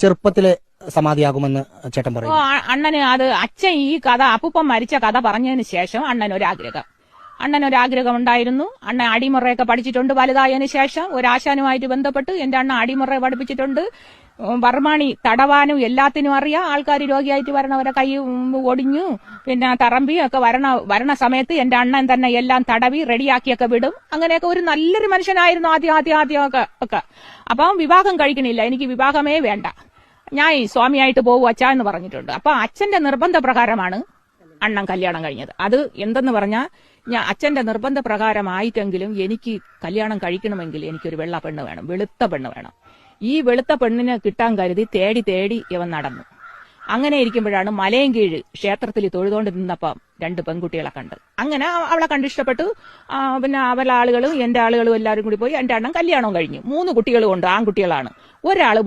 ചെറുപ്പത്തിലെ സമാധിയാകുമെന്ന് ചേട്ടൻ പറയും? അണ്ണന് അത് അച്ഛൻ ഈ കഥ അപ്പൂപ്പൻ മരിച്ച കഥ പറഞ്ഞതിന് ശേഷം അണ്ണനൊരാഗ്രഹം ഉണ്ടായിരുന്നു. അണ്ണൻ അടിമുറയൊക്കെ പഠിച്ചിട്ടുണ്ട്. വലുതായതിനു ശേഷം ഒരാശാനുമായിട്ട് ബന്ധപ്പെട്ട് എന്റെ അണ്ണൻ അടിമുറ പഠിപ്പിച്ചിട്ടുണ്ട്. വർമാണി തടവാനും എല്ലാത്തിനും അറിയാം. ആൾക്കാർ രോഗിയായിട്ട് വരണവരെ കൈ ഒടിഞ്ഞു പിന്നെ തറമ്പി ഒക്കെ വരണ സമയത്ത് എന്റെ അണ്ണൻ തന്നെ എല്ലാം തടവി റെഡിയാക്കിയൊക്കെ വിടും. അങ്ങനെയൊക്കെ ഒരു നല്ലൊരു മനുഷ്യനായിരുന്നു ആദ്യമൊക്കെ. അപ്പം വിവാഹം കഴിക്കണില്ല, എനിക്ക് വിവാഹമേ വേണ്ട, ഞാൻ സ്വാമിയായിട്ട് പോകും അച്ഛ എന്ന് പറഞ്ഞിട്ടുണ്ട്. അപ്പൊ അച്ഛന്റെ നിർബന്ധ പ്രകാരമാണ് അണ്ണൻ കല്യാണം കഴിഞ്ഞത്. അത് എന്തെന്ന് പറഞ്ഞാൽ അച്ഛന്റെ നിർബന്ധ പ്രകാരമായിട്ടെങ്കിലും എനിക്ക് കല്യാണം കഴിക്കണമെങ്കിൽ എനിക്കൊരു വെള്ള പെണ്ണ് വേണം, വെളുത്ത പെണ്ണ് വേണം. ഈ വെളുത്ത പെണ്ണിനെ കിട്ടാൻ കരുതി തേടി ഇവൻ നടന്നു. അങ്ങനെ ഇരിക്കുമ്പോഴാണ് മലയൻകീഴ് ക്ഷേത്രത്തിൽ തൊഴുതോണ്ട് നിന്നപ്പം 2 പെൺകുട്ടികളെ കണ്ട്. അങ്ങനെ അവളെ കണ്ടിഷ്ടപ്പെട്ടു. പിന്നെ അവളെ ആളുകളും എന്റെ ആളുകളും എല്ലാവരും കൂടി പോയി എന്റെ അണ്ണൻ കല്യാണം കഴിഞ്ഞു. 3 കുട്ടികളും ഉണ്ട്, ആൺകുട്ടികളാണ്. ഒരാള്